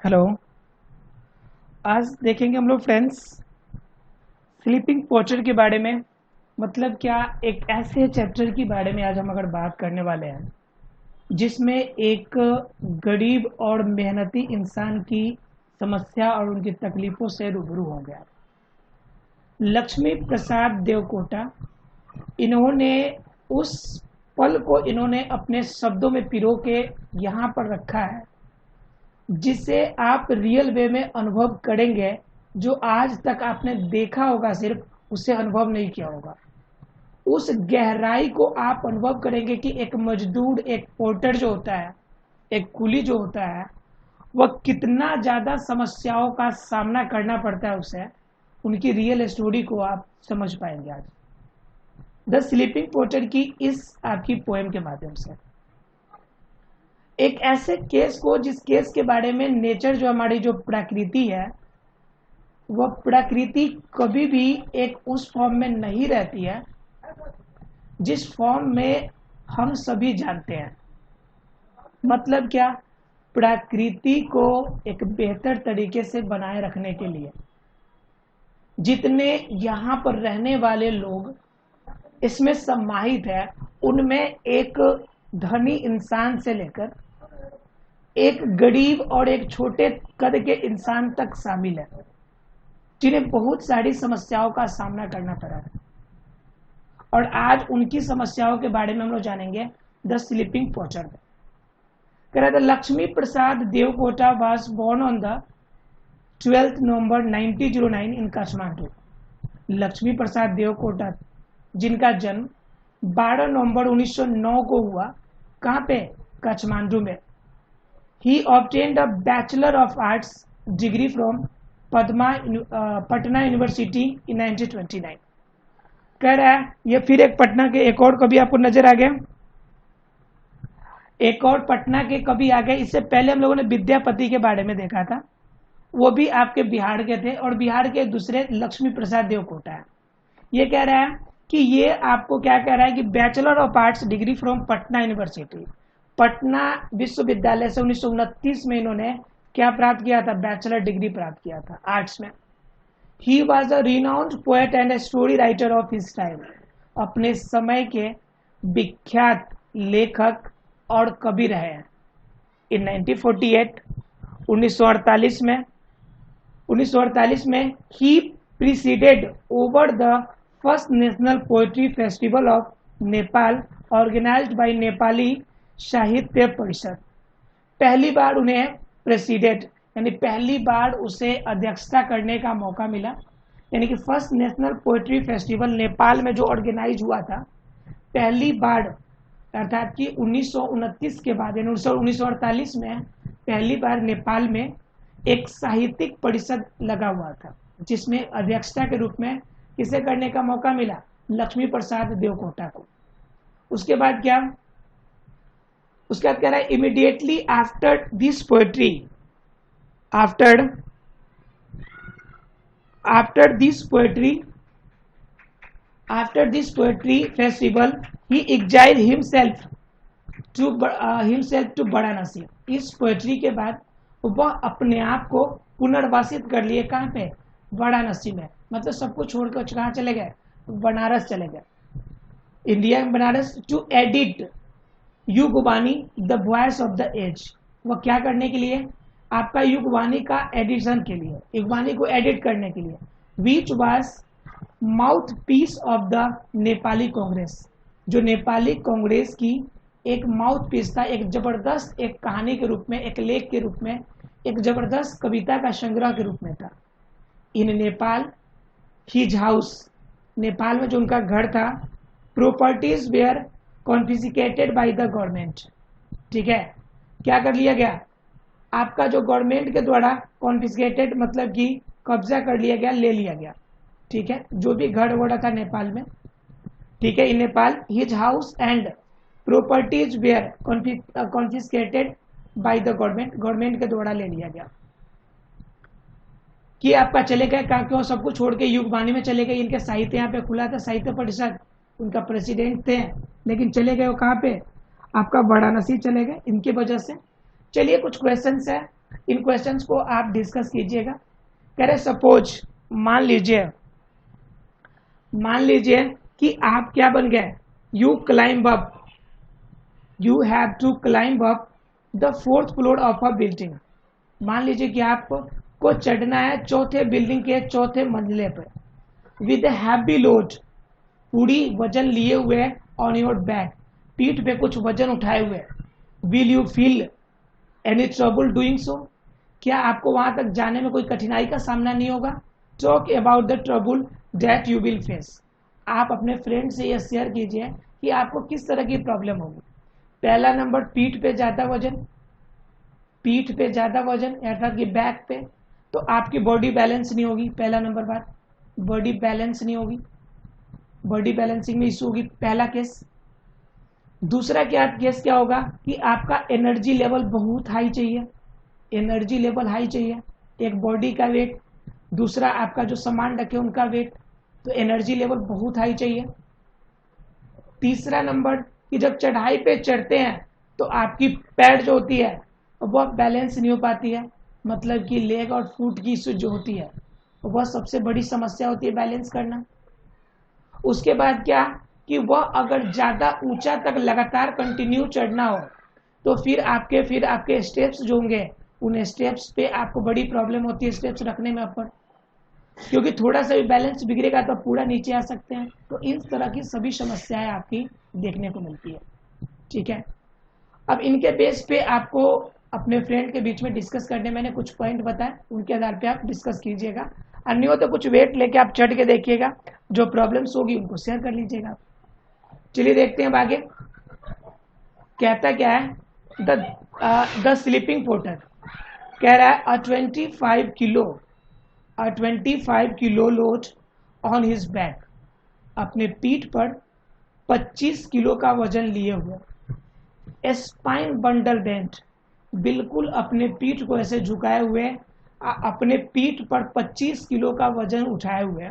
Hello. आज देखेंगे हम लोग फ्रेंड्स स्लीपिंग पोस्चर के बारे में। मतलब क्या, एक ऐसे चैप्टर के बारे में आज हम अगर बात करने वाले हैं जिसमें एक गरीब और मेहनती इंसान की समस्या और उनकी तकलीफों से रूबरू हो गया। लक्ष्मी प्रसाद देवकोटा, इन्होंने उस पल को इन्होंने अपने शब्दों में पिरो के यहाँ पर रखा है जिसे आप रियल वे में अनुभव करेंगे, जो आज तक आपने देखा होगा सिर्फ उसे अनुभव नहीं किया होगा। उस गहराई को आप अनुभव करेंगे कि एक मजदूर, एक पोर्टर जो होता है, एक कुली जो होता है, वह कितना ज़्यादा समस्याओं का सामना करना पड़ता है उसे। उनकी रियल स्टोरी को आप समझ पाएंगे आज द स्लीपिंग पोर्टर की इस आपकी पोएम के माध्यम से। एक ऐसे केस को, जिस केस के बारे में नेचर, जो हमारी जो प्रकृति है, वह प्रकृति कभी भी एक उस फॉर्म में नहीं रहती है जिस फॉर्म में हम सभी जानते हैं। मतलब क्या, प्रकृति को एक बेहतर तरीके से बनाए रखने के लिए जितने यहाँ पर रहने वाले लोग इसमें समाहित है, उनमें एक धनी इंसान से लेकर एक गरीब और एक छोटे कद के इंसान तक शामिल है, जिन्हें बहुत सारी समस्याओं का सामना करना पड़ा है। और आज उनकी समस्याओं के बारे में हम लोग जानेंगे द स्लीपिंग पोर्टर में। कह रहा था, Lakshmi Prasad Devkota was born on the 12th November 1909 in Kathmandu. Lakshmi Prasad Devkota, जिनका जन्म 12 नवंबर 1909 को हुआ, कहाँ पे? काठमांडू में। He obtained a Bachelor of Arts degree from Patna university in 1929। कह रहा है ये फिर एक पटना के एक और कवि आपको नजर आ गया, एक और पटना के कवि आ गए। इससे पहले हम लोगों ने विद्यापति के बारे में देखा था, वो भी आपके बिहार के थे, और बिहार के दूसरे लक्ष्मी प्रसाद देवकोटा है। ये कह रहा है कि ये आपको क्या कह रहा है कि bachelor of arts degree from Patna university, Patna विश्वविद्यालय से 1929 में इन्होंने क्या प्राप्त किया था? बैचलर डिग्री प्राप्त किया था आर्ट्स में। He was a renowned poet and a story writer of his time. अपने समय के विख्यात लेखक और कवि रहे हैं। इन 1948 1948 में ही presided over the first national poetry festival of Nepal organised by Nepali Sahitya Parishad. पहली बार उन्हें प्रेसिडेंट यानी पहली बार उसे अध्यक्षता करने का मौका मिला, यानी कि first national poetry festival Nepal में जो ऑर्गेनाइज हुआ था पहली बार, अर्थात कि 1929 के बाद, यानी 1948 में पहली बार नेपाल में एक साहित्यिक परिषद लगा हुआ था, जिसमें अध्यक्षता के रूप में किसे करने का मौका मिला? लक्ष्मी प्रसाद देवकोटा को। उसके बाद क्या? उसके बाद कह रहा है, immediately after this poetry festival he exiled himself to Varanasi. इस पोएट्री के बाद वह अपने आप को पुनर्वासित कर लिए। कहाँ पे? वाराणसी में। मतलब सबको छोड़कर कहाँ चले गए? बनारस चले गए, इंडिया में Banaras, to edit Yugvani the voice of the age. वह क्या करने के लिए? आपका युगवाणी का एडिशन के लिए, युगवाणी को एडिट करने के लिए। Which was mouthpiece of the Nepali Congress, जो नेपाली कांग्रेस की एक माउथ पीस था, एक जबरदस्त, एक कहानी के रूप में, एक लेख के रूप में, एक जबरदस्त कविता का संग्रह के रूप में था। In Nepal his house, Nepal में जो उनका घर था, properties were confiscated by the government. ठीक है, क्या कर लिया गया? आपका जो गवर्नमेंट के द्वारा कॉन्फिस्केटेड मतलब कि कब्जा कर लिया गया, ले लिया गया। ठीक है, जो भी घर वगैरह था नेपाल में। ठीक है, in Nepal his house and properties were confiscated by the government के द्वारा ले लिया गया। कि आपका चले गए, क्यों सबको छोड़ के युगवाणी में चले गए? इनके साहित्य यहाँ पे खुला था, साहित्य परिषद, उनका प्रेसिडेंट थे, लेकिन चले गए वो कहाँ पे? आपका वाराणसी चले गए, इनकी वजह से। चलिए कुछ क्वेश्चंस है, इन क्वेश्चंस को आप डिस्कस कीजिएगा। कह रहे सपोज मान लीजिए कि आप क्या बन गए, you have to climb up the 4th floor of a building. मान लीजिए कि आपको चढ़ना है चौथे बिल्डिंग के चौथे मंजिले पर विद हैवी लोड, पूरी वजन लिए हुए ऑन योर बैक, पीठ पे कुछ वजन उठाए हुए। Will you feel any trouble doing so? क्या आपको वहां तक जाने में कोई कठिनाई का सामना नहीं होगा? Talk about the trouble that you will face. आप अपने फ्रेंड से यह शेयर कीजिए कि आपको किस तरह की प्रॉब्लम होगी। पहला नंबर, पीठ पे ज़्यादा वजन अर्थात कि बैक पे, तो आपकी बॉडी बैलेंस नहीं होगी। पहला नंबर बात, बॉडी बैलेंस नहीं होगी, बॉडी बैलेंसिंग में इशू होगी, पहला केस। दूसरा केस क्या होगा कि आपका एनर्जी लेवल बहुत हाई चाहिए, एनर्जी लेवल हाई चाहिए, एक बॉडी का वेट, दूसरा आपका जो सामान रखे उनका वेट, तो एनर्जी लेवल बहुत हाई चाहिए। तीसरा नंबर कि जब चढ़ाई पे चढ़ते हैं तो आपकी पैर जो होती है वह बैलेंस नहीं हो पाती है, मतलब कि लेग और फुट की इशू जो होती है वह सबसे बड़ी समस्या होती है बैलेंस करना। उसके बाद क्या कि वह अगर ज़्यादा ऊंचा तक लगातार कंटिन्यू चढ़ना हो तो फिर आपके स्टेप्स जो होंगे उन स्टेप्स पे आपको बड़ी प्रॉब्लम होती है स्टेप्स रखने में ऊपर, क्योंकि थोड़ा सा भी बैलेंस बिगड़ेगा तो पूरा नीचे आ सकते हैं। तो इस तरह की सभी समस्याएं आपकी देखने को मिलती है। ठीक है, अब इनके बेस पे आपको अपने फ्रेंड के बीच में डिस्कस करने मैंने कुछ पॉइंट बताए, उनके आधार पे आप डिस्कस कीजिएगा। अन्य हो तो कुछ वेट लेके आप चढ़ के देखिएगा, जो प्रॉब्लम्स होगी उनको शेयर कर लीजिएगा। चलिए देखते हैं अब आगे कहता क्या है। द स्लीपिंग पोर्टर कह रहा है अ 25 kilo load on his back, अपने पीठ पर 25 किलो का वजन लिए हुए। स्पाइन बंडल बेंट, बिल्कुल अपने पीठ को ऐसे झुकाए हुए, अपने पीठ पर 25 किलो का वजन उठाए हुए।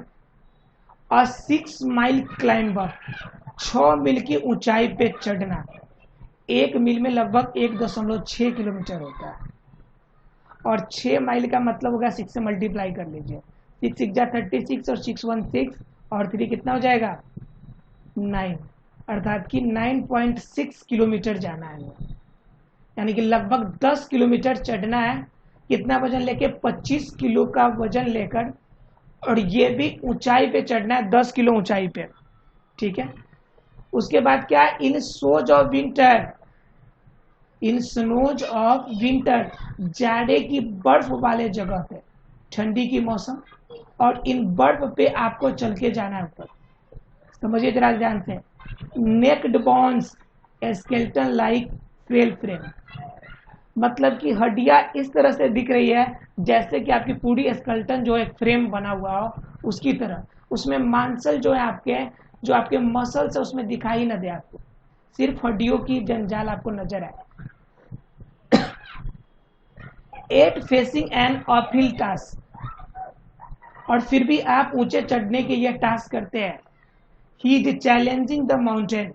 और 6 माइल क्लाइंबर, 6 मील की ऊंचाई पे चढ़ना। 1 मील में लगभग 1.6 किलोमीटर होता है, और 6 माइल का मतलब होगा 6 से मल्टीप्लाई कर लीजिए, 6 6 जा 36 और 6 1 6 और 3 कितना हो जाएगा 9, अर्थात कि 9.6 किलोमीटर जाना है, यानी कि लगभग 10 किलोमीटर चढ़ना है। कितना वजन लेके 25 किलो का वजन लेकर, और ये भी ऊंचाई पे चढ़ना है 10 किलो ऊंचाई पे। ठीक है, उसके बाद क्या, इन स्नोज ऑफ विंटर, जाड़े की बर्फ वाले जगह पे, ठंडी की मौसम, और इन बर्फ पे आपको चल के जाना है ऊपर। समझिए जरा ध्यान से, naked bones skeleton like frail frame, मतलब कि हड्डियां इस तरह से दिख रही है जैसे कि आपकी पूरी स्केलेटन जो एक फ्रेम बना हुआ हो उसकी तरह। उसमें मांसल जो है जो आपके मसल्स है उसमें दिखाई न दे, आपको सिर्फ हड्डियों की जंजाल आपको नजर आए। 8 फेसिंग एन अपहिल टास्क, और फिर भी आप ऊंचे चढ़ने के लिए टास्क करते हैं। He is challenging the mountain,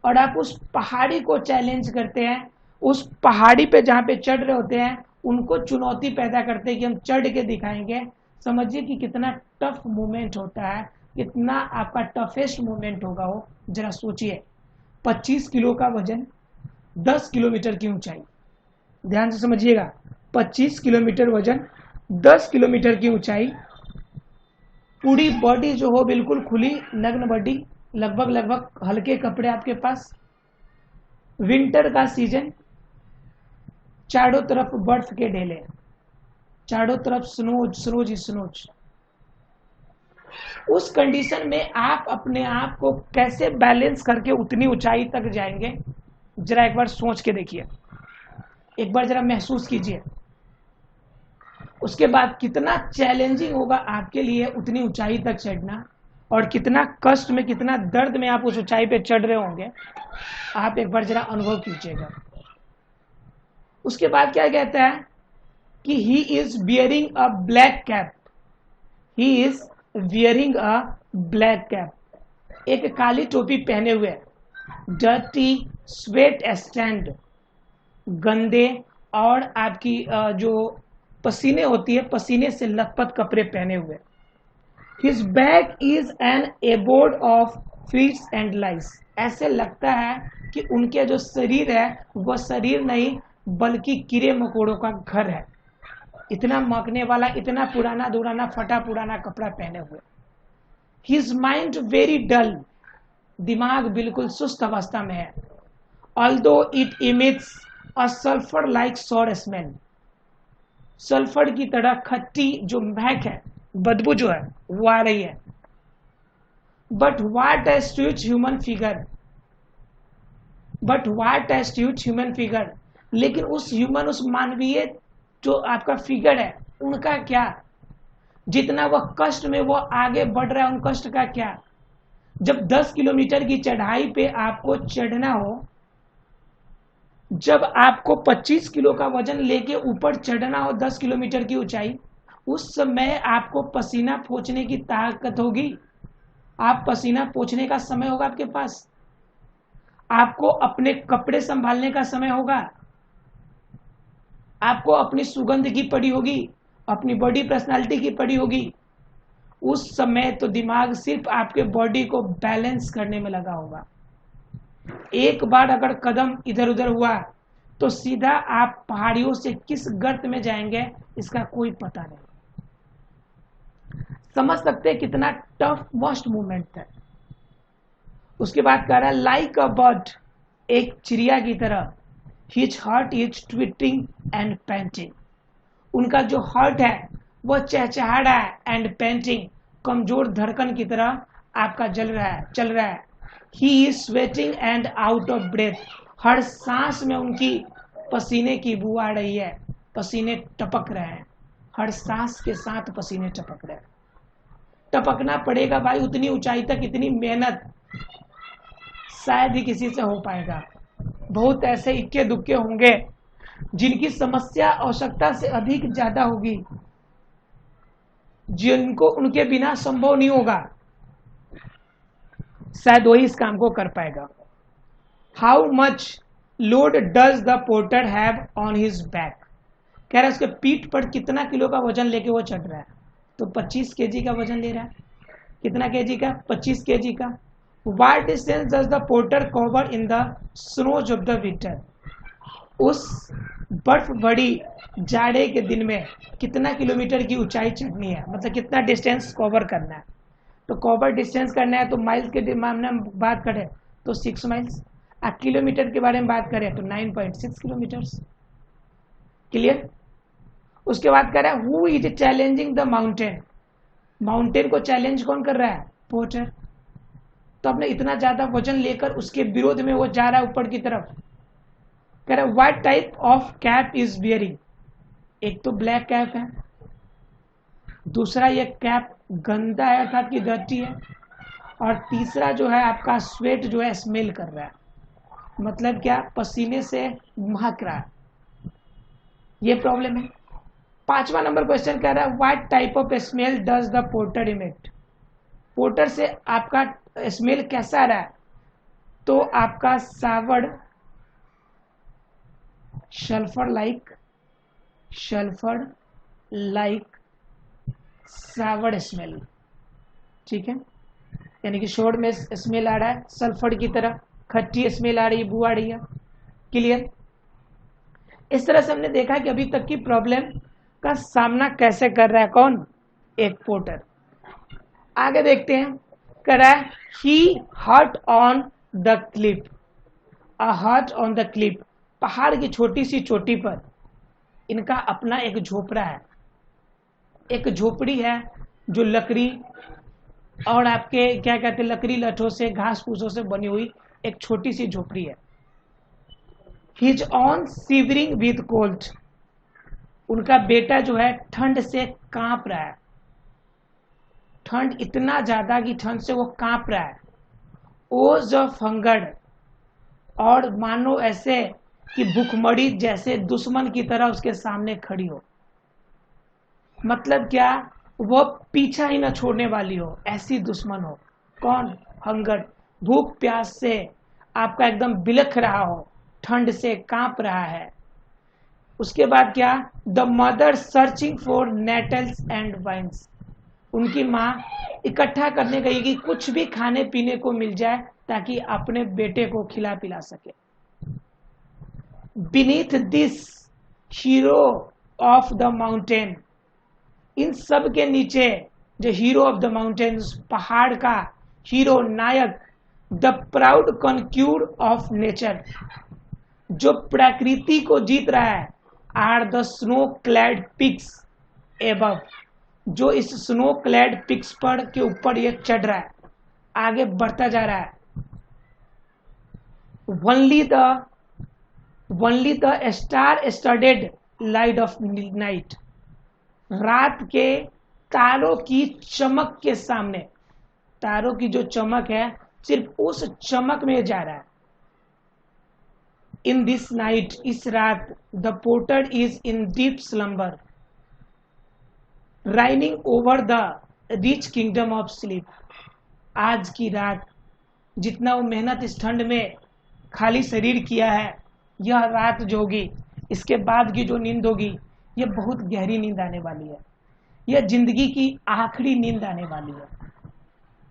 और आप उस पहाड़ी को चैलेंज करते हैं, उस पहाड़ी पे जहाँ पे चढ़ रहे होते हैं उनको चुनौती पैदा करते हैं कि हम चढ़ के दिखाएंगे। समझिए कि कितना टफ मूवमेंट होता है, कितना आपका टफेस्ट मूवमेंट होगा वो, जरा सोचिए। 25 किलो का वजन, 10 किलोमीटर की ऊंचाई, ध्यान से समझिएगा, 25 किलोमीटर वजन, 10 किलोमीटर की ऊंचाई, पूरी बॉडी जो हो बिल्कुल खुली नग्न बॉडी, लगभग हल्के कपड़े आपके पास, विंटर का सीजन, चारों तरफ बर्फ के ढेले, चारों तरफ स्नोज। उस कंडीशन में आप अपने आप को कैसे बैलेंस करके उतनी ऊंचाई तक जाएंगे, जरा एक बार सोच के देखिए, एक बार जरा महसूस कीजिए। उसके बाद कितना चैलेंजिंग होगा आपके लिए उतनी ऊंचाई तक चढ़ना, और कितना कष्ट में, कितना दर्द में आप उस ऊंचाई पे चढ़ रहे होंगे, आप एक बार जरा अनुभव कीजिएगा। उसके बाद क्या कहता है कि he is bearing a black cap, he is bearing a black cap, एक काली टोपी पहने हुए, डर्टी स्वेट स्टैंड, गंदे और आपकी जो पसीने होती है, पसीने से लथपथ कपड़े पहने हुए। His back is an abode of fleas and lice. ऐसे लगता है कि उनके जो शरीर है वह शरीर नहीं बल्कि कीड़े मकोड़ों का घर है, इतना महकने वाला, इतना पुराना दुराना फटा पुराना कपड़ा पहने हुए। हिज माइंड वेरी डल, दिमाग बिल्कुल सुस्त अवस्था में है। Although it emits a sulphur like sour smell, sulphur की तरह खट्टी जो महक है, बदबू जो है वो आ रही है। But what a statue human figure, but what a statue human figure, लेकिन उस ह्यूमन, उस मानवीय जो आपका फिगर है उनका क्या, जितना वह कष्ट में वो आगे बढ़ रहा है उन कष्ट का क्या। जब 10 किलोमीटर की चढ़ाई पे आपको चढ़ना हो, जब आपको 25 किलो का वजन लेके ऊपर चढ़ना हो 10 किलोमीटर की ऊंचाई, उस समय आपको पसीना पोंछने की ताकत होगी, आप पसीना पोंछने का समय होगा आपके पास, आपको अपने कपड़े संभालने का समय होगा, आपको अपनी सुगंध की पड़ी होगी, अपनी बॉडी पर्सनालिटी की पड़ी होगी। उस समय तो दिमाग सिर्फ आपके बॉडी को बैलेंस करने में लगा होगा। एक बार अगर कदम इधर उधर हुआ तो सीधा आप पहाड़ियों से किस गर्त में जाएंगे इसका कोई पता नहीं। समझ सकते हैं कितना टफ मोस्ट मूवमेंट है। उसके बाद कह रहा है लाइक अ बर्ड, एक चिड़िया की तरह। His heart is twittering and panting, उनका जो हार्ट है वह चहचहा रहा है, एंड पेंटिंग, कमजोर धड़कन की तरह आपका चल रहा है। He is sweating and out of breath, हर सांस में उनकी पसीने की बू आ रही है, पसीने टपक रहे हैं, हर सांस के साथ पसीने टपक रहे हैं। टपकना पड़ेगा भाई, उतनी ऊंचाई तक इतनी मेहनत शायद ही किसी से हो पाएगा। बहुत ऐसे इक्के दुक्के होंगे जिनकी समस्या आवश्यकता से अधिक ज्यादा होगी, जिनको उनके बिना संभव नहीं होगा, शायद वही इस काम को कर पाएगा। How much load does the porter have on his back, कह रहा है उसके पीठ पर कितना किलो का वजन लेके वो चढ़ रहा है, तो 25 केजी का वजन ले रहा है। कितना केजी का? 25 केजी का। What distance does the porter cover in the snows of the winter, उस बर्फ भरी जाड़े के दिन में कितना किलोमीटर की ऊंचाई चढ़नी है, मतलब कितना डिस्टेंस कवर करना है। तो कवर डिस्टेंस करना है तो माइल्स के मामले में बात करें तो 6 माइल्स, किलोमीटर के बारे में बात करें तो 9.6 किलोमीटर्स। क्लियर? उसके बाद कह रहा है who is challenging the mountain, mountain को चैलेंज कौन कर रहा है? पोर्टर। तो अपने इतना ज्यादा वजन लेकर उसके विरोध में वो जा रहा है ऊपर की तरफ। कह रहा है what type of cap is bearing, एक तो ब्लैक कैप है, दूसरा ये कैप गंदा है अर्थात की डर्टी है, और तीसरा जो है आपका स्वेट जो है स्मेल कर रहा है, मतलब क्या? पसीने से महक रहा है, ये प्रॉब्लम है। 5वां नंबर क्वेश्चन कह रहा है what type of smell does the porter emit, porter से आपका स्मेल कैसा आ रहा है? तो आपका सावड़, सल्फर लाइक सावड़ स्मेल, ठीक है, यानी कि शोर में स्मेल आ रहा है, सल्फर की तरह खट्टी स्मेल आ रही है, बू आ रही है। क्लियर? इस तरह से हमने देखा कि अभी तक की प्रॉब्लम का सामना कैसे कर रहा है कौन? एक पोर्टर। आगे देखते हैं, कह रहा है ही हट ऑन द क्लिफ, अ हट ऑन द क्लिफ, पहाड़ की छोटी सी चोटी पर इनका अपना एक झोपड़ा है, एक झोपड़ी है जो लकड़ी और आपके क्या कहते हैं लकड़ी लठों से घास फूसों से बनी हुई एक छोटी सी झोपड़ी है। His on shivering with cold, उनका बेटा जो है ठंड से कांप रहा है, ठंड इतना ज्यादा कि ठंड से वो कांप रहा है। ओज ऑफ हंगर, और मानो ऐसे कि भूखमरी जैसे दुश्मन की तरह उसके सामने खड़ी हो, मतलब क्या? वो पीछा ही न छोड़ने वाली हो, ऐसी दुश्मन हो। कौन? हंगर, भूख प्यास से आपका एकदम बिलख रहा हो, ठंड से कांप रहा है। उसके बाद क्या, the mother searching for nettles and vines, उनकी माँ इकट्ठा करने गई कि कुछ भी खाने पीने को मिल जाए ताकि अपने बेटे को खिला पिला सके। Beneath this hero of the mountain, इन सब के नीचे जो हीरो ऑफ द माउंटेन, पहाड़ का हीरो नायक, the proud conqueror of nature, जो प्रकृति को जीत रहा है, are the snow clad peaks above, जो इस स्नो क्लैड पिक्स पर के ऊपर ये चढ़ रहा है, आगे बढ़ता जा रहा है। Only the star studded light of night, रात के तारों की चमक के सामने, तारों की जो चमक है सिर्फ उस चमक में जा रहा है। इन दिस नाइट, इस रात, the porter is in deep slumber raining over the rich kingdom of sleep, आज की रात जितना वो मेहनत इस ठंड में खाली शरीर किया है, यह रात जो होगी, इसके बाद की जो नींद होगी, यह बहुत गहरी नींद आने वाली है। यह जिंदगी की आखिरी नींद आने वाली है।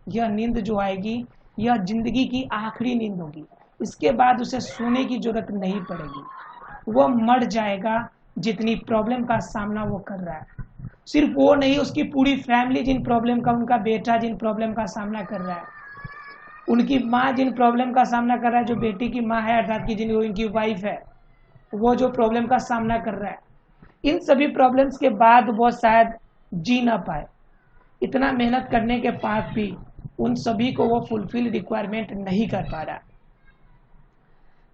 यह नींद जो आएगी, यह जिंदगी की आखिरी नींद होगी। इसके बाद उसे सोने की जरूरत नहीं पड़ेगी। वह मर जाएगा जितनी प्रॉब्लम का सामना वो कर रहा है। सिर्फ वो नहीं, उसकी पूरी फैमिली जिन प्रॉब्लम का, उनका बेटा जिन प्रॉब्लम का सामना कर रहा है, उनकी माँ जिन प्रॉब्लम का सामना कर रहा है, जो बेटी की माँ है अर्थात की जिन उनकी वाइफ है, वो जो प्रॉब्लम का सामना कर रहा है, इन सभी प्रॉब्लम्स के बाद वो शायद जी ना पाए। इतना मेहनत करने के बाद भी उन सभी को वो फुलफिल रिक्वायरमेंट नहीं कर पा रहा।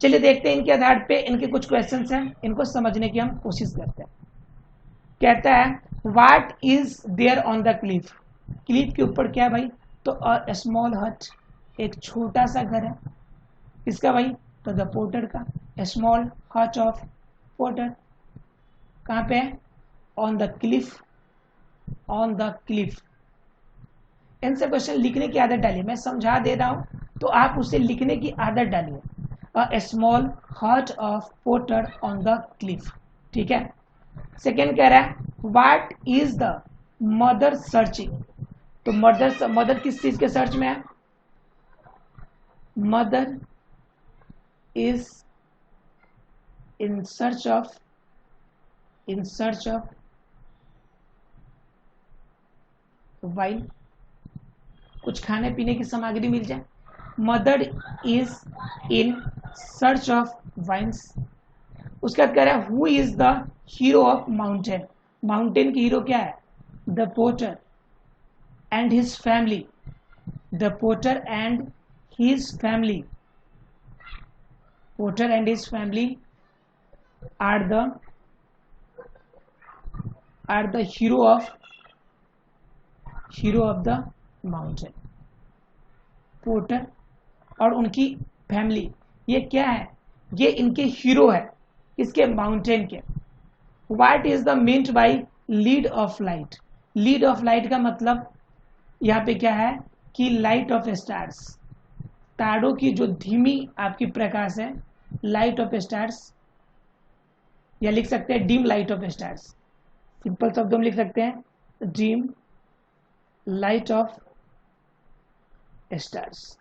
चलिए देखते हैं इनके आधार पे इनके कुछ क्वेश्चंस हैं, इनको समझने की हम कोशिश करते हैं। कहता है what is there on the cliff, cliff के ऊपर क्या है भाई, तो अ स्मॉल हट, एक छोटा सा घर है। किसका भाई, तो द पोर्टर का। स्मॉल हट ऑफ पोर्टर कहाँ पे है, on the Cliff, on the Cliff. इनसे क्वेश्चन लिखने की आदत डालिए, मैं समझा दे रहा हूं तो आप उसे लिखने की आदत डालिए। A small hut of porter on the cliff, ठीक है। सेकेंड कह रहा है what is the mother searching, तो मदर किस चीज के सर्च में है, mother is in search of wine, कुछ खाने पीने की सामग्री मिल जाए। Mother is in search of wines. उसके बाद कह रहा है who is the hero of mountain, mountain की हीरो क्या है, the porter and his family, the porter and his family, porter and his family are the hero of the mountain. Porter और उनकी फैमिली, ये क्या है, ये इनके हीरो है, इसके माउंटेन के। What is the meant by lead of light, lead of light का मतलब यहाँ पे क्या है कि लाइट ऑफ स्टार्स, तारों की जो धीमी आपकी प्रकाश है, लाइट ऑफ स्टार्स, या लिख सकते हैं dim light of stars, simple शब्दों में लिख सकते हैं dim light of stars,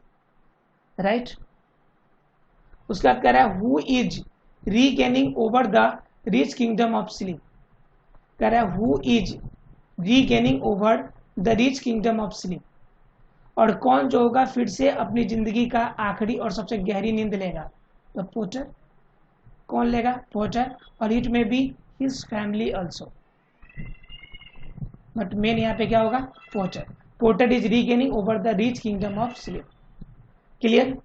right. उसके बाद कह रहा है who is regaining over the rich kingdom of sleep, कह रहा है who is regaining over the rich kingdom of sleep, और कौन जो होगा फिर से अपनी जिंदगी का आखिरी और सबसे गहरी नींद लेगा, तो पोर्टर। कौन लेगा, पोर्टर, और इट में be his family also, but main यहाँ पे क्या होगा, porter. Porter is regaining over the rich kingdom of sleep, clear.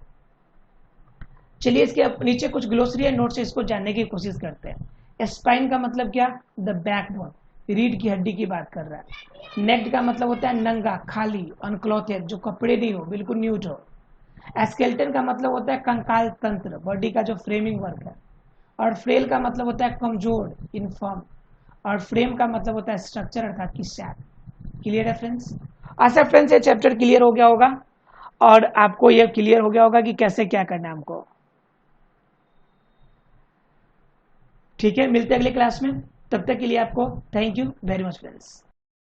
चलिए इसके नीचे कुछ ग्लोसरी एंड नोट्स है, इसको जानने की कोशिश करते हैं। स्पाइन का मतलब क्या, द बैकबोन, रीढ़ की हड्डी की बात कर रहा है। नेक्ड का मतलब होता है नंगा, खाली, अनक्लॉथेड, जो कपड़े नहीं हो, बिल्कुल न्यूड हो। स्केलेटन का मतलब होता है कंकाल तंत्र, बॉडी का जो फ्रेमिंग वर्क है। और फ्रेल का मतलब होता है कमजोर, इनफॉर्म। और फ्रेम का मतलब होता है स्ट्रक्चर अर्थात की शैप। क्लियर है फ्रेंड्स, आशा फ्रेंड्स ये चैप्टर क्लियर हो गया होगा और आपको ये क्लियर हो गया होगा कि कैसे क्या करना है हमको, ठीक है, मिलते हैं अगले क्लास में। तब तक के लिए आपको thank you very much friends.